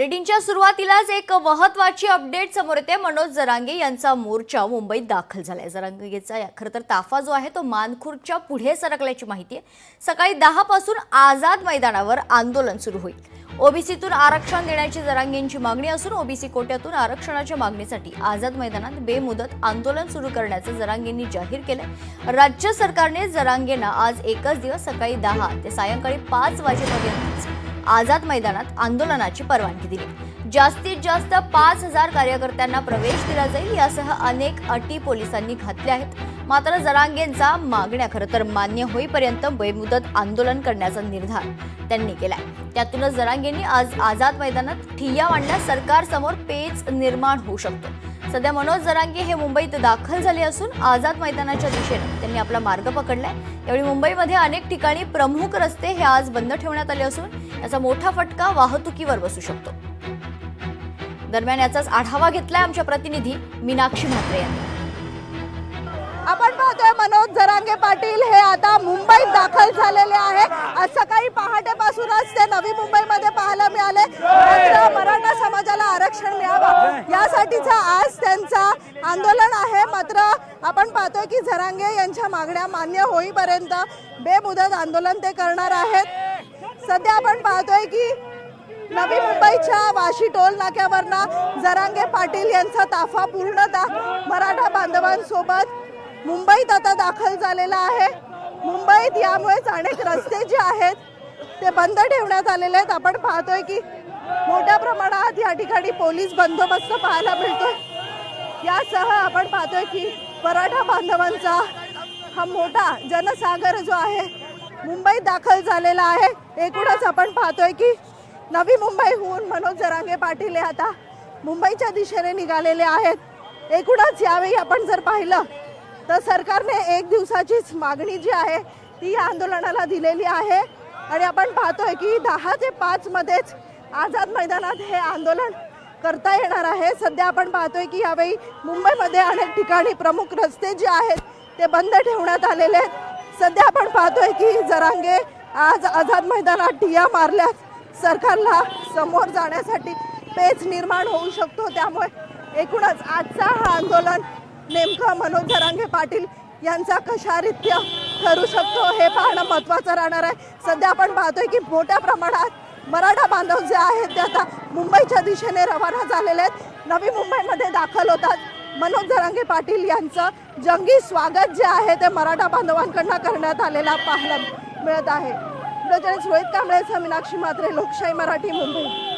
बुलेटिनच्या सुरुवातीलाच एक महत्त्वाची अपडेट समोर येते। मनोज जरांगे यांचा मोर्चा मुंबईत दाखल झालाय। जरांगेचा खरं तर ताफा जो आहे तो मानखुर्दच्या पुढे सरकल्याची माहिती आहे। सकाळी 10 पासून आझाद मैदानावर आंदोलन सुरू होईल। ओबीसीतून आरक्षण देण्याची जरांगेंची मागणी असून ओबीसी कोट्यातून आरक्षणाच्या मागणीसाठी आझाद मैदानात बेमुदत आंदोलन सुरू करण्याचे जरांगेंनी जाहीर केले। राज्य सरकारने जरांगेंना आज एकच दिवस सकाळी 10 ते सायंकाळी 5 वाजेपर्यंत आझाद मैदानात आंदोलनाची परवानगी दिली। जास्तीत जास्त 5000 कार्यकर्त्यांना प्रवेश दिला जाईल यासह अनेक अटी पोलिसांनी घातल्या आहेत। मात्र जरांगेंचा मागण्या खरं तर मान्य होईपर्यंत बेमुदत आंदोलन करण्याचा निर्धार त्यांनी केलाय। त्यातूनच जरांगेंनी आज आझाद मैदानात ठिय्या मांडल्यास सरकारसमोर पेच निर्माण होऊ शकतो। सध्या मनोज जरांगे हे मुंबईत दाखल झाले असून आझाद मैदानाच्या दिशेने त्यांनी आपला मार्ग पकडलाय। यावेळी मुंबईमध्ये अनेक ठिकाणी प्रमुख रस्ते हे आज बंद ठेवण्यात आले असून याचा मोठा फटका वाहतुकीवर बसू शकतो। दरम्यान याचाच आढावा घेतलाय आमच्या प्रतिनिधी मीनाक्षी म्हात्रे यांनी। आपण पाहतोय मनोज जरांगे पाटील हे आता मुंबईत दाखल झालेले आहे। आज सकाळी पहाटेपासूनच ते नवी मुंबईमध्ये पाहायला मिळाले। मात्र मराठा समाजाला आरक्षण मिळावं यासाठीचा आज त्यांचा आंदोलन आहे। मात्र आपण पाहतोय की जरांगे यांच्या मागण्या मान्य होईपर्यंत बेमुदत आंदोलन ते करणार आहेत। सध्या आपण पाहतोय की नवी मुंबईच्या वाशी टोल नाक्यावरनं जरांगे पाटील यांचा ताफा पूर्णतः मराठा बांधवांसोबत मुंबईत आता दाखल झालेला आहे। मुंबईत यामुळेच अनेक रस्ते जे आहेत ते बंद ठेवण्यात आलेले आहेत। आपण पाहतोय की मोठ्या प्रमाणात या ठिकाणी पोलीस बंदोबस्त पाहायला मिळतोय। यासह आपण पाहतोय की मराठा बांधवांचा हा मोठा जनसागर जो आहे मुंबईत दाखल झालेला आहे। एकूणच आपण पाहतोय की नवी मुंबईहून मनोज जरांगे पाटील हे आता मुंबईच्या दिशेने निघालेले आहेत। एकूणच यावेळी आपण जर पाहिलं तर सरकारने एक दिवसाचीच मागणी जी आहे ती या आंदोलनाला दिलेली आहे आणि आपण पाहतोय की 10 ते 5 मध्येच आझाद मैदानात हे आंदोलन करता येणार आहे। सध्या आपण पाहतोय की यावेळी मुंबईमध्ये अनेक ठिकाणी प्रमुख रस्ते जे आहेत ते बंद ठेवण्यात आलेले आहेत। सध्या आपण पाहतोय की जरांगे आज आझाद मैदानात ठिय्या मारल्यास सरकारला समोर जाण्यासाठी पेच निर्माण होऊ शकतो। त्यामुळे एकूणच आजचा हा आंदोलन नेमका मनोज जरांगे पाटील यांचा कशारीत्या ठरू शकतो हे पाहणं महत्त्वाचं राहणार आहे। सध्या आपण पाहतोय की मोठ्या प्रमाणात मराठा बांधव जे आहेत ते आता मुंबईच्या दिशेने रवाना झालेले आहेत। नवी मुंबईमध्ये दाखल होतात मनोज जरांगे पाटील यांचं जंगी स्वागत जे आहे ते मराठा बांधवांकडून करण्यात आलेला पाहायला मिळत आहे। रोहित कांबळे, मीनाक्षी म्हात्रे, लोकशाही मराठी, मुंबई।